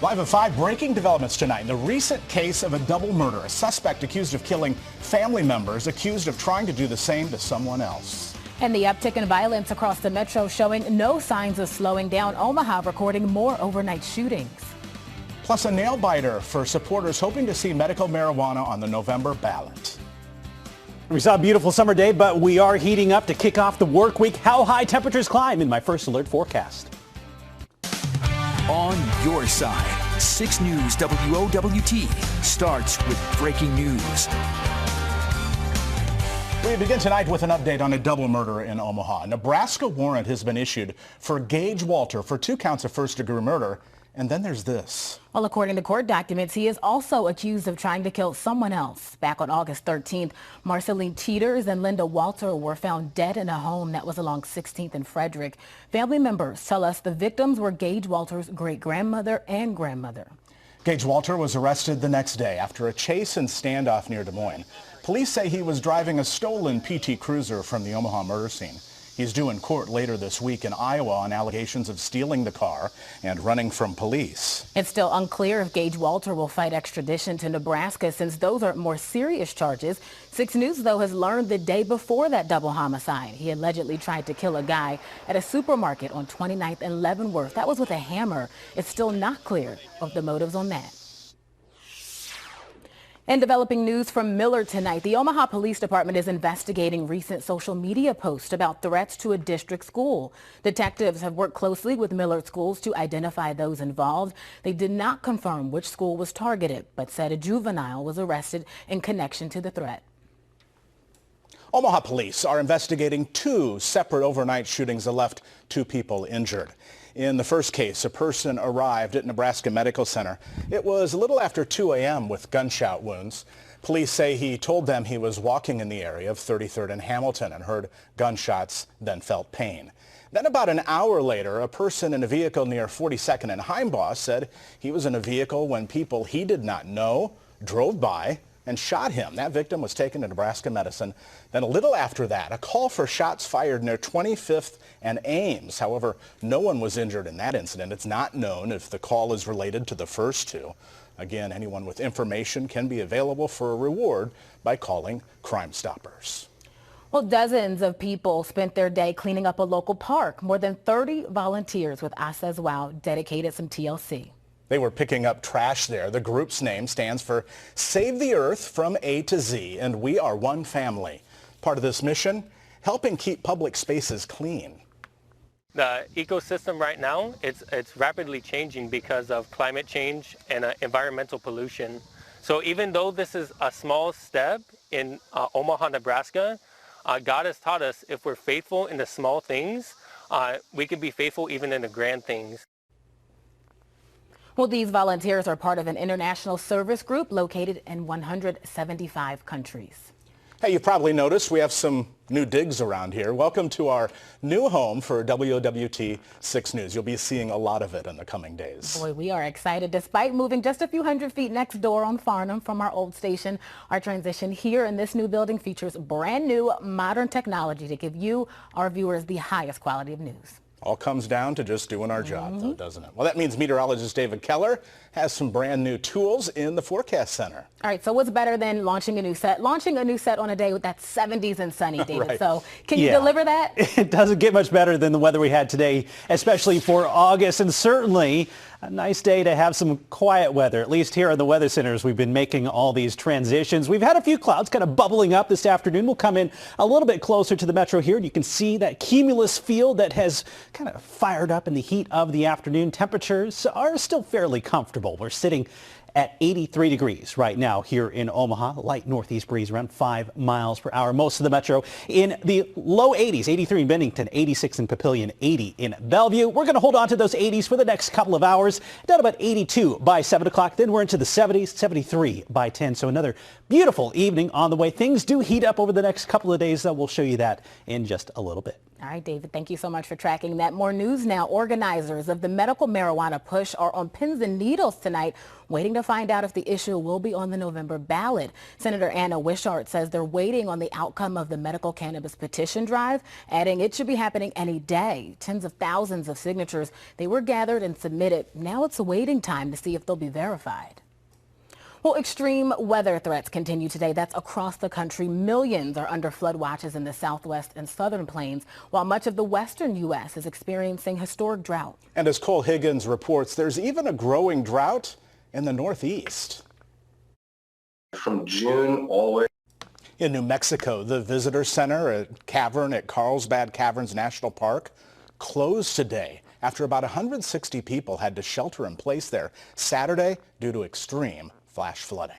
Live at 5, breaking developments tonight in the recent case of a double murder. A suspect accused of killing family members, accused of trying to do the same to someone else. And the uptick in violence across the metro showing no signs of slowing down. Omaha recording more overnight shootings. Plus a nail biter for supporters hoping to see medical marijuana on the November ballot. We saw a beautiful summer day, but we are heating up to kick off the work week. How high temperatures climb in my first alert forecast. On your side, 6 News WOWT starts with breaking news. We begin tonight with an update on a double murder in Omaha. A Nebraska warrant has been issued for Gage Walter for 2 counts of first-degree murder. And then there's this. Well, according to court documents, he is also accused of trying to kill someone else. Back on August 13th, Marceline Teeters and Linda Walter were found dead in a home that was along 16th and Frederick. Family members tell us the victims were Gage Walter's great-grandmother and grandmother. Gage Walter was arrested the next day after a chase and standoff near Des Moines. Police say he was driving a stolen PT Cruiser from the Omaha murder scene. He's due in court later this week in Iowa on allegations of stealing the car and running from police. It's still unclear if Gage Walter will fight extradition to Nebraska since those are more serious charges. 6 News, though, has learned the day before that double homicide, he allegedly tried to kill a guy at a supermarket on 29th and Leavenworth. That was with a hammer. It's still not clear of the motives on that. In developing news from Miller tonight, the Omaha Police Department is investigating recent social media posts about threats to a district school. Detectives have worked closely with Miller schools to identify those involved. They did not confirm which school was targeted, but said a juvenile was arrested in connection to the threat. Omaha police are investigating 2 separate overnight shootings that left 2 people injured. In the first case, a person arrived at Nebraska Medical Center. It was a little after 2 a.m. with gunshot wounds. Police say he told them he was walking in the area of 33rd and Hamilton and heard gunshots, then felt pain. Then about an hour later, a person in a vehicle near 42nd and Heimboss said he was in a vehicle when people he did not know drove by and shot him. That victim was taken to Nebraska Medicine. Then a little after that, a call for shots fired near 25th and Ames. However, no one was injured in that incident. It's not known if the call is related to the first 2. Again, anyone with information can be available for a reward by calling Crime Stoppers. Well, dozens of people spent their day cleaning up a local park. More than 30 volunteers with I Says Wowt dedicated some TLC. They were picking up trash there. The group's name stands for Save the Earth from A to Z, and we are one family. Part of this mission, helping keep public spaces clean. The ecosystem right now, it's rapidly changing because of climate change and environmental pollution. So even though this is a small step in Omaha, Nebraska, God has taught us if we're faithful in the small things, we can be faithful even in the grand things. Well, these volunteers are part of an international service group located in 175 countries. Hey, you probably noticed we have some new digs around here. Welcome to our new home for WOWT 6 News. You'll be seeing a lot of it in the coming days. Boy, we are excited. Despite moving just a few hundred feet next door on Farnham from our old station, our transition here in this new building features brand new modern technology to give you, our viewers, the highest quality of news. All comes down to just doing our job, though, doesn't it? Well, that means meteorologist David Keller has some brand new tools in the forecast center. All right, so what's better than launching a new set? Launching a new set on a day that's 70s and sunny, David. Right. So can you deliver that? It doesn't get much better than the weather we had today, especially for August, and certainly a nice day to have some quiet weather. At least here in the weather centers, we've been making all these transitions. We've had a few clouds kind of bubbling up this afternoon. We'll come in a little bit closer to the metro here, and you can see that cumulus field that has kind of fired up in the heat of the afternoon. Temperatures are still fairly comfortable. We're sitting at 83 degrees right now here in Omaha. Light northeast breeze around 5 miles per hour. Most of the metro in the low 80s, 83 in Bennington, 86 in Papillion, 80 in Bellevue. We're going to hold on to those 80s for the next couple of hours. Down about 82 by 7 o'clock. Then we're into the 70s, 73 by 10. So another beautiful evening on the way. Things do heat up over the next couple of days, though. We'll show you that in just a little bit. All right, David, thank you so much for tracking that. More news now. Organizers of the medical marijuana push are on pins and needles tonight, waiting to find out if the issue will be on the November ballot. Senator Anna Wishart says they're waiting on the outcome of the medical cannabis petition drive, adding it should be happening any day. Tens of thousands of signatures, they were gathered and submitted. Now it's a waiting time to see if they'll be verified. Well, extreme weather threats continue today. That's across the country. Millions are under flood watches in the southwest and southern plains, while much of the western U.S. is experiencing historic drought. And as Cole Higgins reports, there's even a growing drought in the northeast. From June all the way. In New Mexico, the visitor center, a cavern at Carlsbad Caverns National Park, closed today after about 160 people had to shelter in place there Saturday due to extreme flash flooding.